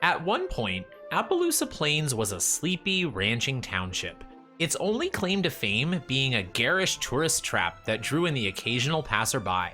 At one point, Appaloosa Plains was a sleepy, ranching township. Its only claim to fame being a garish tourist trap that drew in the occasional passerby.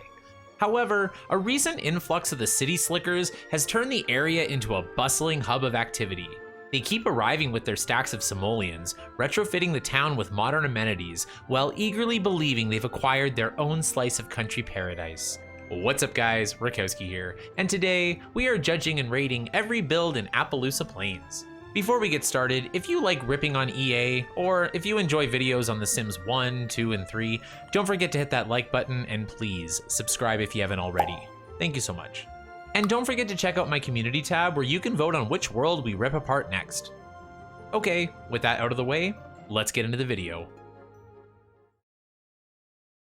However, a recent influx of the city slickers has turned the area into a bustling hub of activity. They keep arriving with their stacks of simoleons, retrofitting the town with modern amenities, while eagerly believing they've acquired their own slice of country paradise. What's up guys, Rakowski here, and today we are judging and rating every build in Appaloosa Plains. Before we get started, if you like ripping on EA, or if you enjoy videos on The Sims 1, 2, and 3, don't forget to hit that like button and please subscribe if you haven't already. Thank you so much. And don't forget to check out my community tab where you can vote on which world we rip apart next. Okay, with that out of the way, let's get into the video.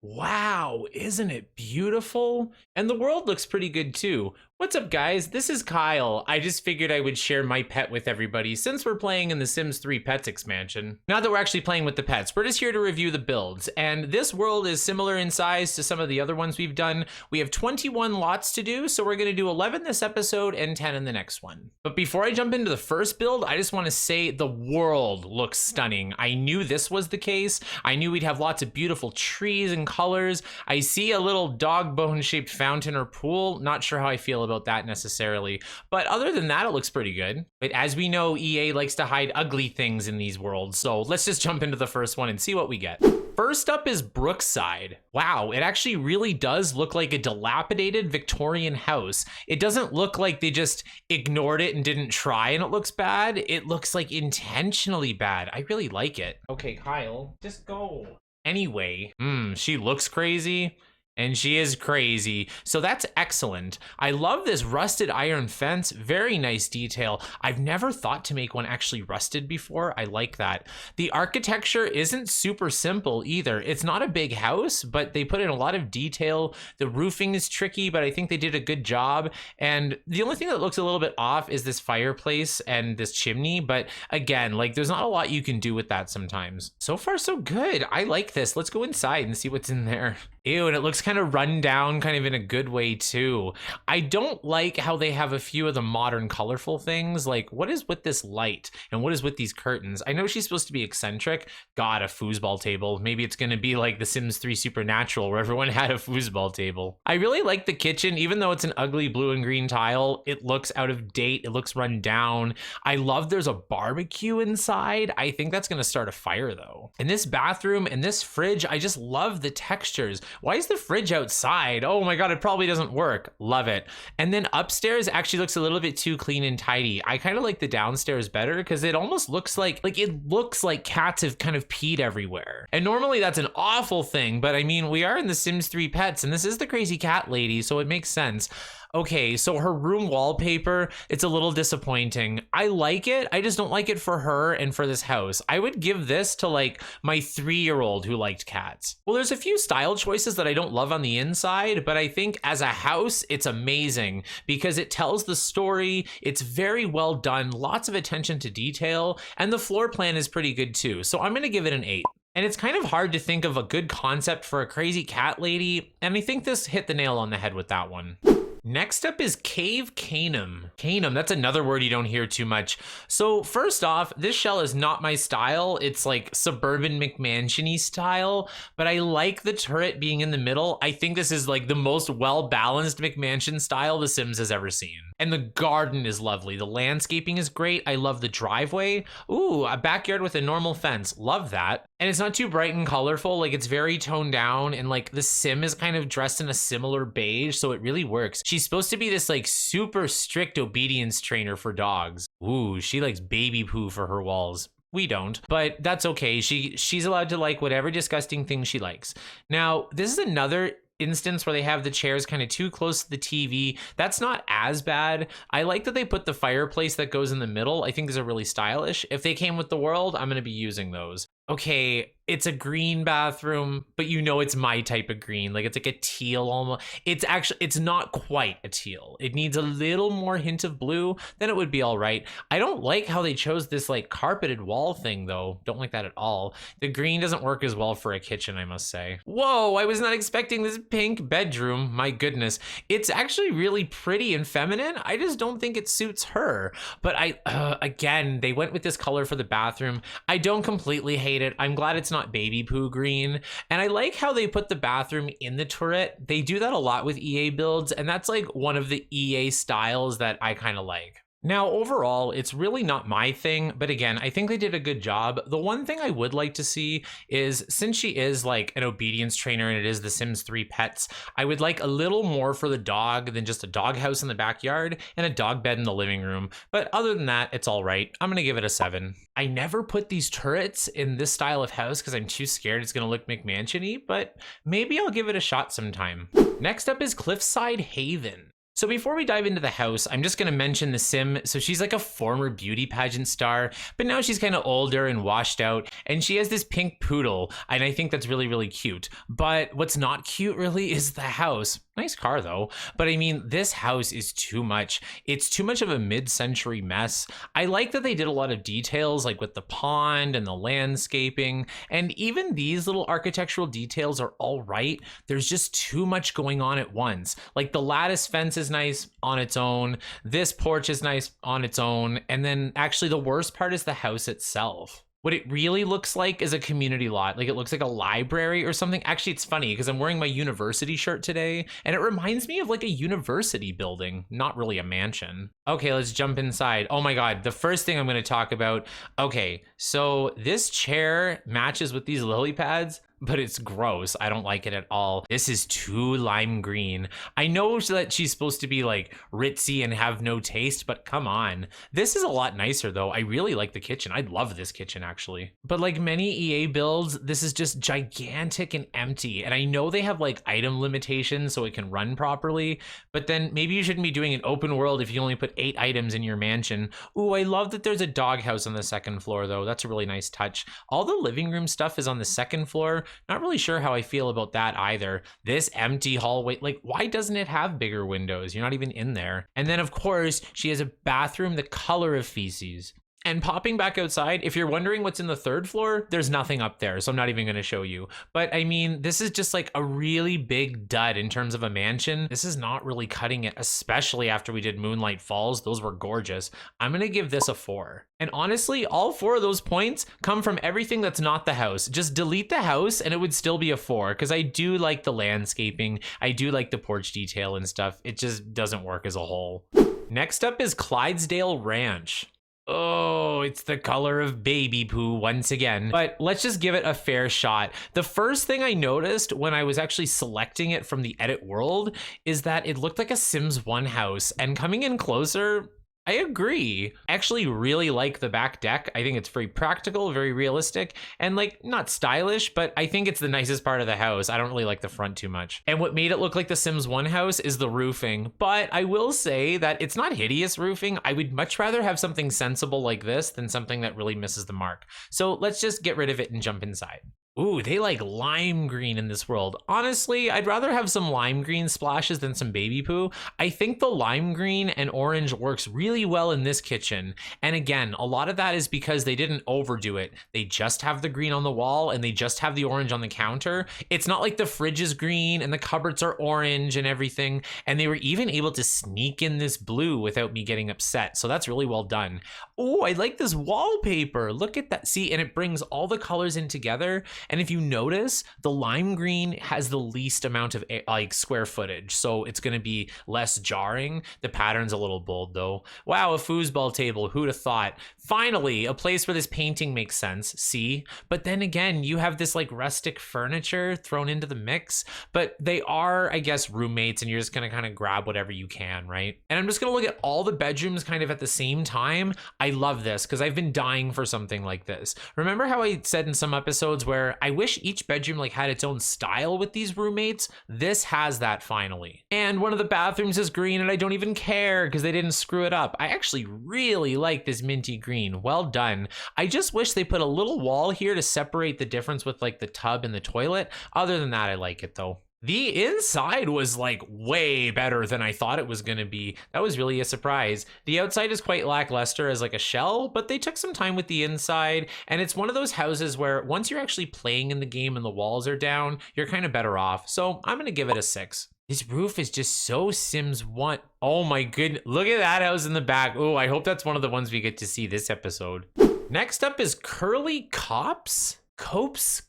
Wow, isn't it beautiful? And the world looks pretty good too. What's up guys, this is Kyle. I just figured I would share my pet with everybody since we're playing in the Sims 3 Pets expansion. Not that we're actually playing with the pets, we're just here to review the builds. And this world is similar in size to some of the other ones we've done. We have 21 lots to do, so we're gonna do 11 this episode and 10 in the next one. But before I jump into the first build, I just wanna say the world looks stunning. I knew this was the case. I knew we'd have lots of beautiful trees and colors. I see a little dog bone shaped fountain or pool. Not sure how I feel about that necessarily, but other than that, it looks pretty good. But as we know, EA likes to hide ugly things in these worlds, so let's just jump into the first one and see what we get. First up is Brookside. Wow, it actually really does look like a dilapidated Victorian house. It doesn't look like they just ignored it and didn't try and it looks bad. It looks like intentionally bad. I really like it. Okay, Kyle, just go. Anyway, she looks crazy. And she is crazy, so that's excellent. I love this rusted iron fence, very nice detail. I've never thought to make one actually rusted before. I like that. The architecture isn't super simple either. It's not a big house, but they put in a lot of detail. The roofing is tricky, but I think they did a good job. And the only thing that looks a little bit off is this fireplace and this chimney, but again, like there's not a lot you can do with that sometimes. So far, so good. I like this. Let's go inside and see what's in there. Ew, and it looks kind of run down, kind of in a good way too. I don't like how they have a few of the modern colorful things. Like, what is with this light? And what is with these curtains? I know she's supposed to be eccentric. God, a foosball table. Maybe it's gonna be like The Sims 3 Supernatural, where everyone had a foosball table. I really like the kitchen, even though it's an ugly blue and green tile. It looks out of date. It looks run down. I love there's a barbecue inside. I think that's gonna start a fire though. And this bathroom and this fridge, I just love the textures. Why is the fridge outside? Oh my God, it probably doesn't work. Love it. And then upstairs actually looks a little bit too clean and tidy. I kind of like the downstairs better because it almost looks like cats have kind of peed everywhere. And normally that's an awful thing, but I mean, we are in the Sims 3 Pets and this is the crazy cat lady, so it makes sense. Okay, so her room wallpaper, it's a little disappointing. I like it, I just don't like it for her and for this house. I would give this to like my 3-year-old who liked cats. Well, there's a few style choices that I don't love on the inside, but I think as a house, it's amazing because it tells the story, it's very well done, lots of attention to detail, and the floor plan is pretty good too. So I'm gonna give it an 8. And it's kind of hard to think of a good concept for a crazy cat lady, and I think this hit the nail on the head with that one. Next up is Cave Canem. Canem, that's another word you don't hear too much. So first off, this shell is not my style. It's like suburban McMansion-y style, but I like the turret being in the middle. I think this is like the most well-balanced McMansion style The Sims has ever seen. And the garden is lovely. The landscaping is great. I love the driveway. Ooh, a backyard with a normal fence. Love that. And it's not too bright and colorful. Like it's very toned down and like the Sim is kind of dressed in a similar beige, so it really works. She's supposed to be this like super strict obedience trainer for dogs. Ooh, she likes baby poo for her walls. We don't, but that's okay. She's allowed to like whatever disgusting thing she likes. Now, this is another instance where they have the chairs kind of too close to the TV. That's not as bad. I like that they put the fireplace that goes in the middle. I think these are really stylish. If they came with the world, I'm going to be using those. Okay, It's a green bathroom, but you know it's my type of green. Like it's like a teal almost. It's not quite a teal. It needs a little more hint of blue, then it would be all right. I don't like how they chose this like carpeted wall thing though. Don't like that at all. The green doesn't work as well for a kitchen, I must say. Whoa, I was not expecting this pink bedroom. My goodness. It's actually really pretty and feminine. I just don't think it suits her. But again, they went with this color for the bathroom. I don't completely hate it. I'm glad it's not baby poo green, and I like how they put the bathroom in the turret. They do that a lot with EA builds, and that's like one of the EA styles that I kind of like. Now, overall, it's really not my thing, but again, I think they did a good job. The one thing I would like to see is, since she is like an obedience trainer and it is the Sims 3 pets, I would like a little more for the dog than just a dog house in the backyard and a dog bed in the living room. But other than that, it's all right. I'm gonna give it a 7. I never put these turrets in this style of house because I'm too scared it's gonna look McMansion-y, but maybe I'll give it a shot sometime. Next up is Cliffside Haven. So before we dive into the house, I'm just gonna mention the sim. So she's like a former beauty pageant star, but now she's kind of older and washed out, and she has this pink poodle, and I think that's really, really cute. But what's not cute really is the house. Nice car though, but I mean, this house is too much. It's too much of a mid-century mess. I like that they did a lot of details, like with the pond and the landscaping, and even these little architectural details are all right. There's just too much going on at once. Like the lattice fence is nice on its own. This porch is nice on its own. And then actually the worst part is the house itself. What it really looks like is a community lot. Like it looks like a library or something. Actually, it's funny because I'm wearing my university shirt today and it reminds me of like a university building, not really a mansion. Okay, let's jump inside. Oh my God, the first thing I'm gonna talk about. Okay, so this chair matches with these lily pads, but it's gross. I don't like it at all. This is too lime green. I know that she's supposed to be like ritzy and have no taste, but come on. This is a lot nicer though. I really like the kitchen. I love this kitchen actually. But like many EA builds, this is just gigantic and empty. And I know they have like item limitations so it can run properly, but then maybe you shouldn't be doing an open world if you only put 8 items in your mansion. Ooh, I love that there's a doghouse on the second floor though. That's a really nice touch. All the living room stuff is on the second floor. Not really sure how I feel about that either. This empty hallway, like why doesn't it have bigger windows? You're not even in there. And then of course, she has a bathroom the color of feces. And popping back outside, if you're wondering what's in the 3rd floor, there's nothing up there, so I'm not even gonna show you. But I mean, this is just like a really big dud in terms of a mansion. This is not really cutting it, especially after we did Moonlight Falls. Those were gorgeous. I'm gonna give this a 4. And honestly, all 4 of those points come from everything that's not the house. Just delete the house and it would still be a 4, because I do like the landscaping. I do like the porch detail and stuff. It just doesn't work as a whole. Next up is Clydesdale Ranch. Oh, it's the color of baby poo once again. But let's just give it a fair shot. The first thing I noticed when I was actually selecting it from the edit world is that it looked like a Sims 1 house, and coming in closer, I agree. I actually really like the back deck. I think it's very practical, very realistic, and like not stylish, but I think it's the nicest part of the house. I don't really like the front too much. And what made it look like the Sims 1 house is the roofing. But I will say that it's not hideous roofing. I would much rather have something sensible like this than something that really misses the mark. So let's just get rid of it and jump inside. Ooh, they like lime green in this world. Honestly, I'd rather have some lime green splashes than some baby poo. I think the lime green and orange works really well in this kitchen. And again, a lot of that is because they didn't overdo it. They just have the green on the wall and they just have the orange on the counter. It's not like the fridge is green and the cupboards are orange and everything. And they were even able to sneak in this blue without me getting upset. So that's really well done. Oh, I like this wallpaper. Look at that. See, and it brings all the colors in together. And if you notice, the lime green has the least amount of like square footage, so it's going to be less jarring. The pattern's a little bold though. Wow, a foosball table, who'd have thought? Finally, a place where this painting makes sense, see? But then again, you have this like rustic furniture thrown into the mix, but they are, I guess, roommates, and you're just going to kind of grab whatever you can, right? And I'm just going to look at all the bedrooms kind of at the same time. I I love this because I've been dying for something like this. Remember how I said in some episodes where I wish each bedroom like had its own style with these roommates? This has that finally. And one of the bathrooms is green and I don't even care because they didn't screw it up. I actually really like this minty green. Well done. I just wish they put a little wall here to separate the difference with like the tub and the toilet. Other than that, I like it though. The inside was like way better than I thought it was going to be. That was really a surprise. The outside is quite lackluster as like a shell, but they took some time with the inside. And it's one of those houses where once you're actually playing in the game and the walls are down, you're kind of better off. So I'm going to give it a 6. This roof is just so Sims 1. Oh my goodness. Look at that house in the back. Oh, I hope that's one of the ones we get to see this episode. Next up is Curley Copse. Copse?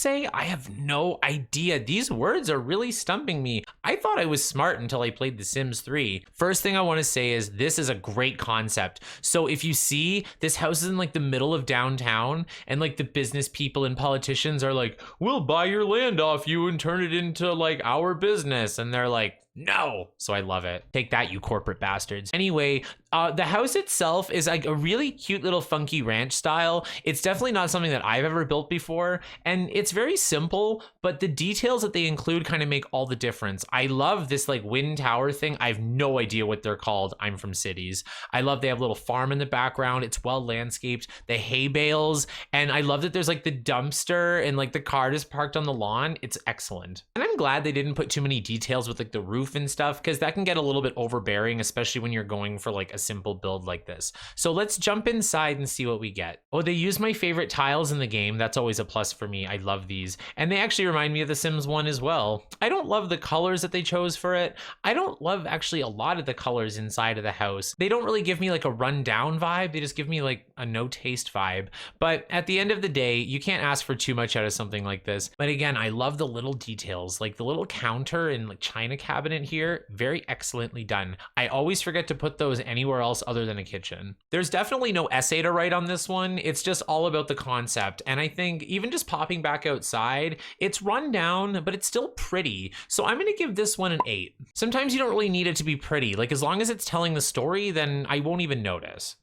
I have no idea. These words are really stumping me. I thought I was smart until I played The Sims 3. First thing I want to say is this is a great concept. So if you see, this house is in like the middle of downtown and like the business people and politicians are like, we'll buy your land off you and turn it into like our business. And they're like, no. So I love it. Take that, you corporate bastards. Anyway, the house itself is like a really cute little funky ranch style. It's definitely not something that I've ever built before. And it's very simple, but the details that they include kind of make all the difference. I love this like wind tower thing. I have no idea what they're called. I'm from cities. I love they have a little farm in the background. It's well landscaped. The hay bales. And I love that there's like the dumpster and like the car just parked on the lawn. It's excellent. And I'm glad they didn't put too many details with like the roof and stuff because that can get a little bit overbearing, especially when you're going for like a simple build like this. So let's jump inside and see what we get. Oh, they use my favorite tiles in the game. That's always a plus for me. I love these. And they actually remind me of The Sims 1 as well. I don't love the colors that they chose for it. I don't love actually a lot of the colors inside of the house. They don't really give me like a rundown vibe. They just give me like a no taste vibe. But at the end of the day, you can't ask for too much out of something like this. But again, I love the little details, like the little counter and like china cabinet here, very excellently done. I always forget to put those anywhere else other than a kitchen. There's definitely no essay to write on this one. It's just all about the concept. And I think even just popping back outside, it's run down, but it's still pretty. So I'm gonna give this one an 8. Sometimes you don't really need it to be pretty. Like as long as it's telling the story, then I won't even notice.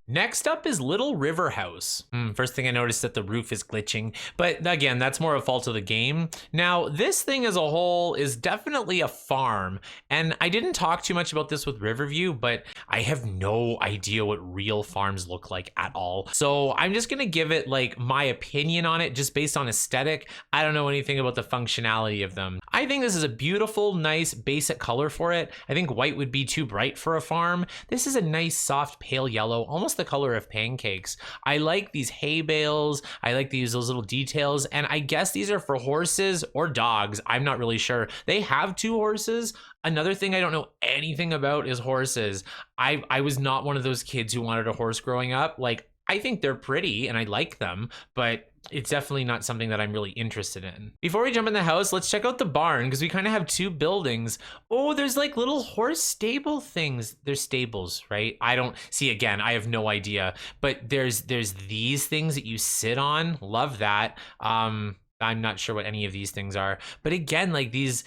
Next up is Little River House. First thing I noticed that the roof is glitching, but again, that's more a fault of the game. Now, this thing as a whole is definitely a farm, and I didn't talk too much about this with Riverview, but I have no idea what real farms look like at all. So I'm just gonna give it like my opinion on it just based on aesthetic. I don't know anything about the functionality of them. I think this is a beautiful, nice, basic color for it. I think white would be too bright for a farm. This is a nice, soft, pale yellow, almost the color of pancakes. I like these hay bales. I like to use those little details. And I guess these are for horses or dogs. I'm not really sure. They have 2 horses. Another thing I don't know anything about is horses. I was not one of those kids who wanted a horse growing up. Like, I think they're pretty and I like them, but it's definitely not something that I'm really interested in. Before we jump in the house, let's check out the barn because we kind of have 2 buildings. Oh, there's like little horse stable things. They're stables, right? I don't see, again, I have no idea, but there's these things that you sit on. Love that. I'm not sure what any of these things are, but again, like these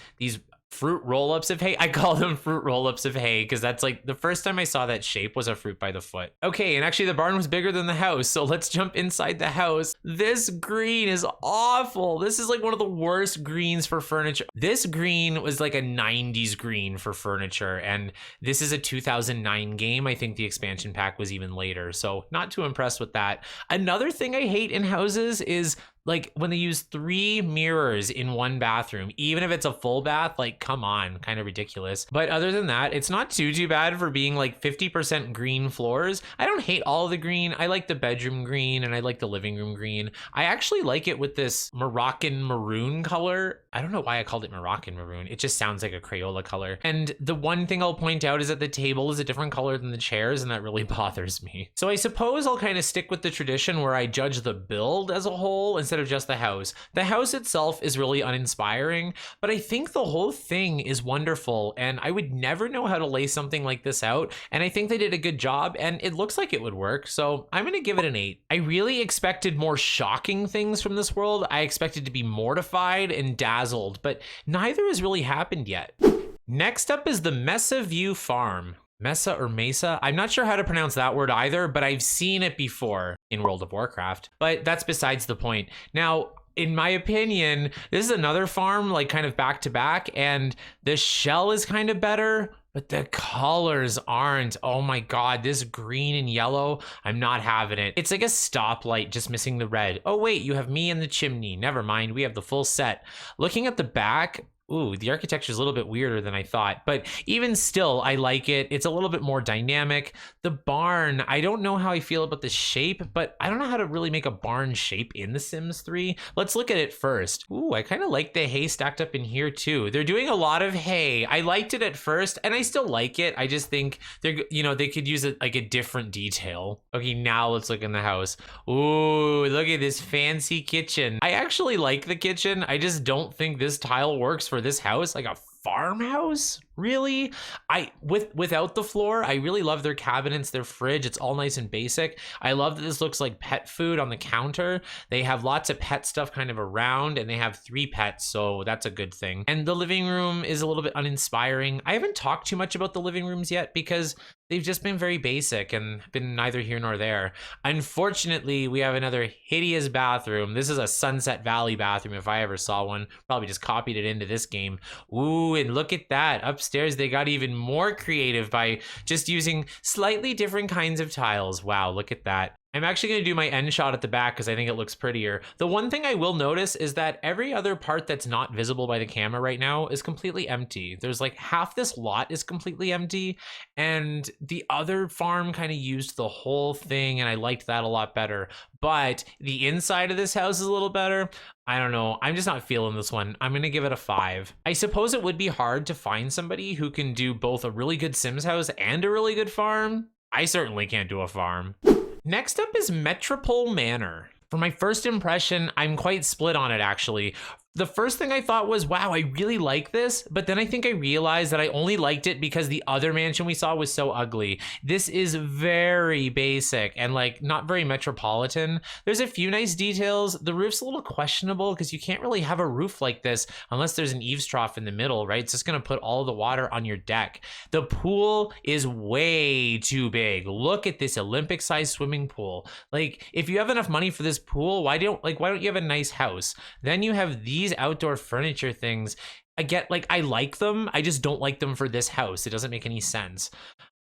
fruit roll-ups of hay. I call them fruit roll-ups of hay because that's like the first time I saw that shape was a fruit by the foot. Okay, and actually the barn was bigger than the house, so let's jump inside the house. This green is awful. This is like one of the worst greens for furniture. This green was like a 90s green for furniture, and this is a 2009 game. I think the expansion pack was even later, so not too impressed with that. Another thing I hate in houses is like when they use 3 mirrors in one bathroom, even if it's a full bath, like come on, kind of ridiculous. But other than that, it's not too bad for being like 50% green floors. I don't hate all of the green. I like the bedroom green and I like the living room green. I actually like it with this Moroccan maroon color. I don't know why I called it Moroccan maroon. It just sounds like a Crayola color. And the one thing I'll point out is that the table is a different color than the chairs, and that really bothers me. So I suppose I'll kind of stick with the tradition where I judge the build as a whole instead of just the house. The house itself is really uninspiring, but I think the whole thing is wonderful, and I would never know how to lay something like this out, and I think they did a good job, and it looks like it would work, so I'm gonna give it an 8. I really expected more shocking things from this world. I expected to be mortified and dazzled, but neither has really happened yet. Next up is the Mesa View Farm. Mesa or Mesa. I'm not sure how to pronounce that word either, but I've seen it before in World of Warcraft. But that's besides the point. Now, in my opinion, this is another farm, like kind of back to back, and the shell is kind of better, but the colors aren't. Oh my God, this green and yellow, I'm not having it. It's like a stoplight, just missing the red. Oh wait, you have me and the chimney. Never mind, we have the full set. Looking at the back, ooh, the architecture is a little bit weirder than I thought, but even still, I like it. It's a little bit more dynamic. The barn, I don't know how I feel about the shape, but I don't know how to really make a barn shape in The Sims 3. Let's look at it first. Ooh, I kind of like the hay stacked up in here too. They're doing a lot of hay. I liked it at first, and I still like it. I just think they could use it like a different detail. Okay, now let's look in the house. Ooh, look at this fancy kitchen. I actually like the kitchen. I just don't think this tile works for this house. Like a farmhouse, really? Without the floor, I really love their cabinets, their fridge. It's all nice and basic. I love that this looks like pet food on the counter. They have lots of pet stuff kind of around, and they have 3 pets, so that's a good thing. And the living room is a little bit uninspiring. I haven't talked too much about the living rooms yet because they've just been very basic and been neither here nor there. Unfortunately, we have another hideous bathroom. This is a Sunset Valley bathroom if I ever saw one. Probably just copied it into this game. Ooh, and look at that. Upstairs, they got even more creative by just using slightly different kinds of tiles. Wow, look at that. I'm actually going to do my end shot at the back because I think it looks prettier. The one thing I will notice is that every other part that's not visible by the camera right now is completely empty. There's like half this lot is completely empty, and the other farm kind of used the whole thing, and I liked that a lot better. But the inside of this house is a little better. I don't know. I'm just not feeling this one. I'm going to give it a 5. I suppose it would be hard to find somebody who can do both a really good Sims house and a really good farm. I certainly can't do a farm. Next up is Metropole Manor. For my first impression, I'm quite split on it actually. The first thing I thought was, wow, I really like this, but then I think I realized that I only liked it because the other mansion we saw was so ugly. This is very basic and like not very metropolitan. There's a few nice details. The roof's a little questionable because you can't really have a roof like this unless there's an eaves trough in the middle, right? It's just gonna put all the water on your deck. The pool is way too big. Look at this Olympic-sized swimming pool. Like, if you have enough money for this pool, why don't you have a nice house? Then you have these outdoor furniture things. I like them. I just don't like them for this house. It doesn't make any sense.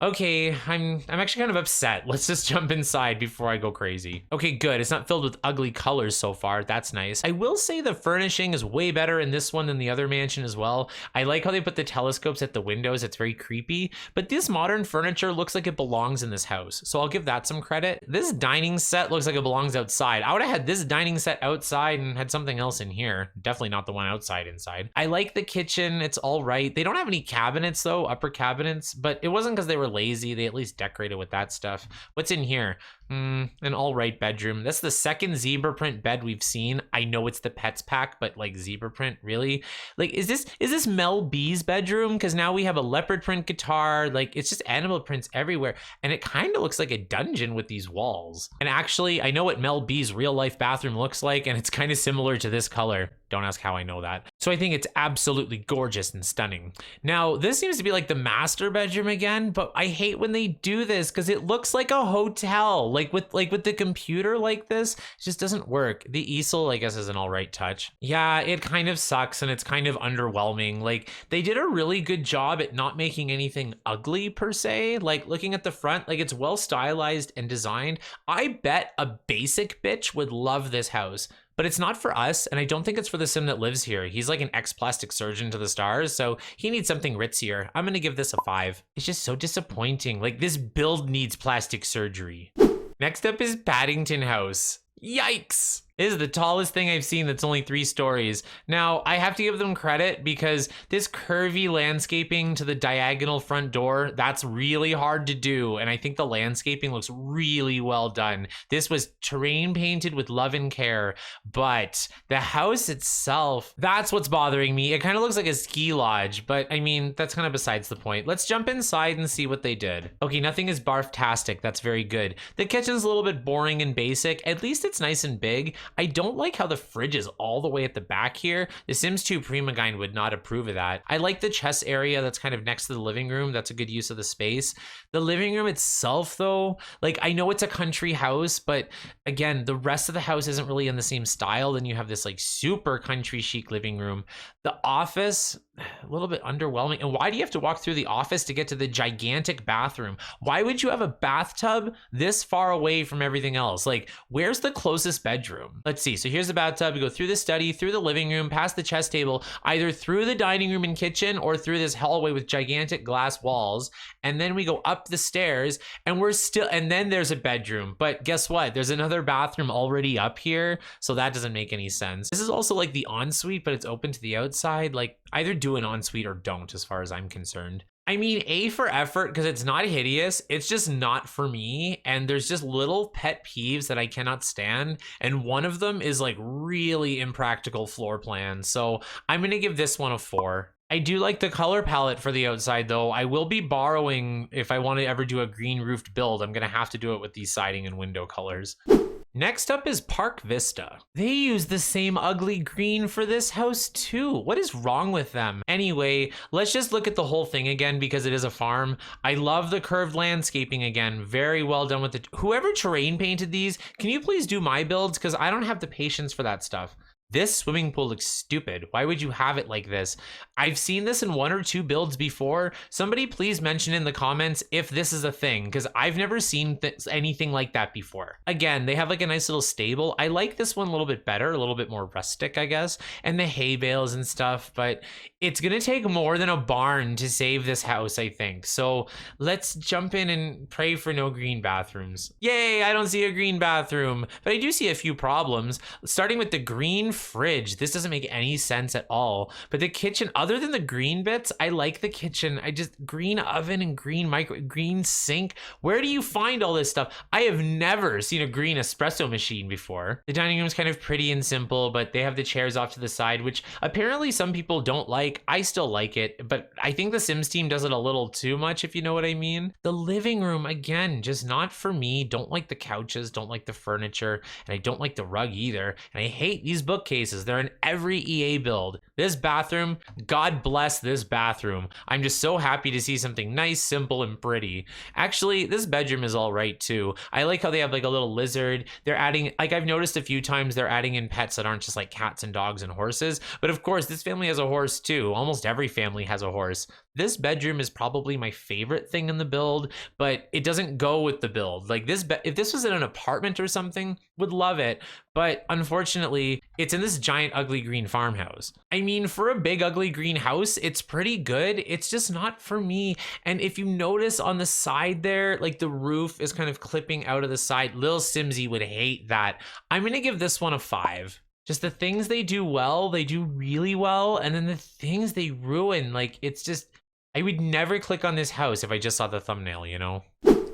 Okay, I'm actually kind of upset. Let's just jump inside before I go crazy. Okay, good. It's not filled with ugly colors so far. That's nice. I will say the furnishing is way better in this one than the other mansion as well. I like how they put the telescopes at the windows. It's very creepy, but this modern furniture looks like it belongs in this house. So I'll give that some credit. This dining set looks like it belongs outside. I would have had this dining set outside and had something else in here. Definitely not the one outside inside. I like the kitchen. It's all right. They don't have any cabinets though, upper cabinets, but it wasn't because they were lazy. They at least decorated with that stuff. What's in here? An all right bedroom. That's the second zebra print bed we've seen. I know it's the pets pack, but like zebra print, really? Like, is this Mel B's bedroom? Because now we have a leopard print guitar. Like, it's just animal prints everywhere, and it kind of looks like a dungeon with these walls. And actually, I know what Mel B's real life bathroom looks like, and it's kind of similar to this color. Don't ask how I know that. So I think it's absolutely gorgeous and stunning. Now, this seems to be like the master bedroom again, but I hate when they do this because it looks like a hotel. Like with the computer like this, it just doesn't work. The easel, I guess, is an all right touch. Yeah, it kind of sucks and it's kind of underwhelming. Like, they did a really good job at not making anything ugly per se. Like, looking at the front, like, it's well stylized and designed. I bet a basic bitch would love this house. But it's not for us, and I don't think it's for the sim that lives here. He's like an ex-plastic surgeon to the stars, so he needs something ritzier. I'm gonna give this a 5. It's just so disappointing. Like, this build needs plastic surgery. Next up is Paddington House. Yikes! This is the tallest thing I've seen that's only 3 stories. Now, I have to give them credit because this curvy landscaping to the diagonal front door, that's really hard to do. And I think the landscaping looks really well done. This was terrain painted with love and care, but the house itself, that's what's bothering me. It kind of looks like a ski lodge, but I mean, that's kind of besides the point. Let's jump inside and see what they did. Okay, nothing is barf-tastic. That's very good. The kitchen's a little bit boring and basic. At least it's nice and big. I don't like how the fridge is all the way at the back here. The Sims 2 Primogyne would not approve of that. I like the chess area that's kind of next to the living room. That's a good use of the space. The living room itself, though, like, I know it's a country house, but again, the rest of the house isn't really in the same style. Then you have this like super country chic living room. The office, a little bit underwhelming. And why do you have to walk through the office to get to the gigantic bathroom? Why would you have a bathtub this far away from everything else? Like, where's the closest bedroom? Let's see. So here's the bathtub. You go through the study, through the living room, past the chess table, either through the dining room and kitchen or through this hallway with gigantic glass walls. And then we go up the stairs and and then there's a bedroom. But guess what? There's another bathroom already up here. So that doesn't make any sense. This is also like the ensuite, but it's open to the outside. Like, either do an ensuite or don't, as far as I'm concerned. I mean, A for effort, because it's not hideous. It's just not for me. And there's just little pet peeves that I cannot stand. And one of them is like really impractical floor plans. So I'm going to give this one a 4. I do like the color palette for the outside, though. I will be borrowing, if I want to ever do a green roofed build, I'm going to have to do it with these siding and window colors. Next up is Park Vista. They use the same ugly green for this house too. What is wrong with them? Anyway, let's just look at the whole thing again because it is a farm. I love the curved landscaping again. Very well done with it. Whoever terrain painted these, can you please do my builds? Because I don't have the patience for that stuff. This swimming pool looks stupid. Why would you have it like this? I've seen this in 1 or 2 builds before. Somebody please mention in the comments if this is a thing, because I've never seen anything like that before. Again, they have like a nice little stable. I like this one a little bit better, a little bit more rustic, I guess, and the hay bales and stuff, but it's gonna take more than a barn to save this house, I think. So let's jump in and pray for no green bathrooms. Yay, I don't see a green bathroom, but I do see a few problems, starting with the green fridge. This doesn't make any sense at all. But the kitchen, other than the green bits, I like the kitchen. I just, green oven and green sink. Where do you find all this stuff? I have never seen a green espresso machine before. The dining room is kind of pretty and simple, but they have the chairs off to the side, which apparently some people don't like. I still like it, but I think the Sims team does it a little too much, if you know what I mean. The living room, again, just not for me. Don't like the couches, don't like the furniture, and I don't like the rug either. And I hate these bookcases. They're in every EA build. This bathroom, God bless this bathroom. I'm just so happy to see something nice, simple, and pretty. Actually, this bedroom is all right too. I like how they have like a little lizard. They're adding, like I've noticed a few times, they're adding in pets that aren't just like cats and dogs and horses. But of course, this family has a horse too. Almost every family has a horse. This bedroom is probably my favorite thing in the build, but it doesn't go with the build. Like this, if this was in an apartment or something, would love it. But unfortunately, it's in this giant ugly green farmhouse. I mean, for a big ugly green house, it's pretty good. It's just not for me. And if you notice on the side there, like the roof is kind of clipping out of the side. Lil Simsy would hate that. I'm gonna give this one a 5. Just the things they do well, they do really well. And then the things they ruin, like it's just, I would never click on this house if I just saw the thumbnail, you know?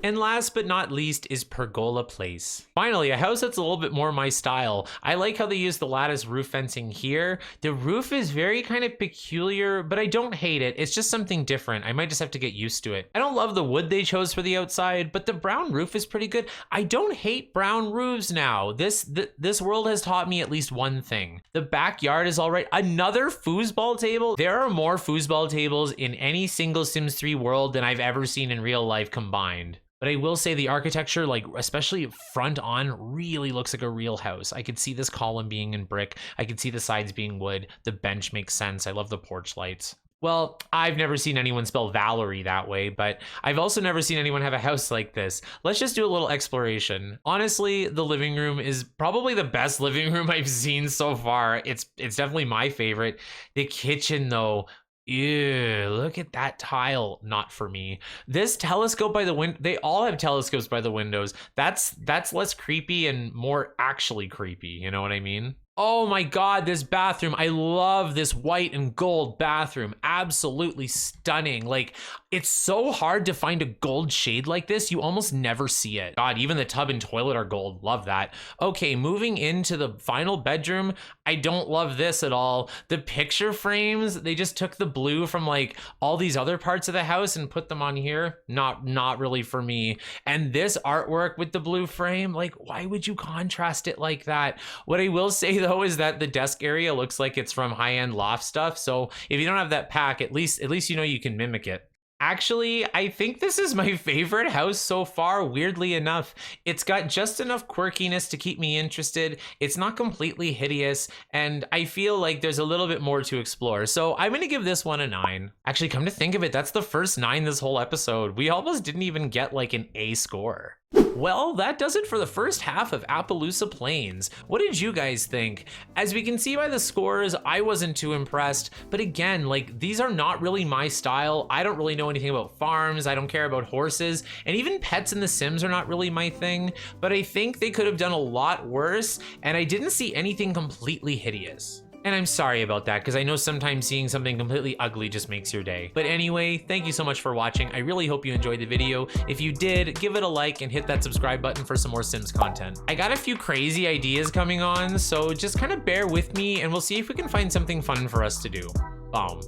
And last but not least is Pergola Place. Finally, a house that's a little bit more my style. I like how they use the lattice roof fencing here. The roof is very kind of peculiar, but I don't hate it. It's just something different. I might just have to get used to it. I don't love the wood they chose for the outside, but the brown roof is pretty good. I don't hate brown roofs now. This world has taught me at least one thing. The backyard is all right. Another foosball table. There are more foosball tables in any single Sims 3 world than I've ever seen in real life combined. But I will say the architecture, like especially front on, really looks like a real house. I could see this column being in brick. I could see the sides being wood. The bench makes sense. I love the porch lights. Well, I've never seen anyone spell Valerie that way, but I've also never seen anyone have a house like this. Let's just do a little exploration. Honestly, the living room is probably the best living room I've seen so far. It's definitely my favorite. The kitchen though, ew, look at that tile. Not for me. This telescope by the window, they all have telescopes by the windows. That's less creepy and more actually creepy. You know what I mean? Oh my God, this bathroom. I love this white and gold bathroom. Absolutely stunning. Like, it's so hard to find a gold shade like this. You almost never see it. God, even the tub and toilet are gold. Love that. Okay, moving into the final bedroom. I don't love this at all. The picture frames, they just took the blue from like all these other parts of the house and put them on here. Not really for me. And this artwork with the blue frame, like, why would you contrast it like that? What I will say though is that the desk area looks like it's from high-end loft stuff. So if you don't have that pack, at least you know you can mimic it. Actually, I think this is my favorite house so far, weirdly enough. It's got just enough quirkiness to keep me interested. It's not completely hideous, and I feel like there's a little bit more to explore. So I'm gonna give this one a 9. Actually, come to think of it, that's the first 9 this whole episode. We almost didn't even get like an A score. Well, that does it for the first half of Appaloosa Plains. What did you guys think? As we can see by the scores, I wasn't too impressed, but again, like, these are not really my style. I don't really know anything about farms, I don't care about horses, and even pets in The Sims are not really my thing, but I think they could have done a lot worse, and I didn't see anything completely hideous. And I'm sorry about that, because I know sometimes seeing something completely ugly just makes your day. But anyway, thank you so much for watching. I really hope you enjoyed the video. If you did, give it a like and hit that subscribe button for some more Sims content. I got a few crazy ideas coming on, so just kind of bear with me and we'll see if we can find something fun for us to do. Boom.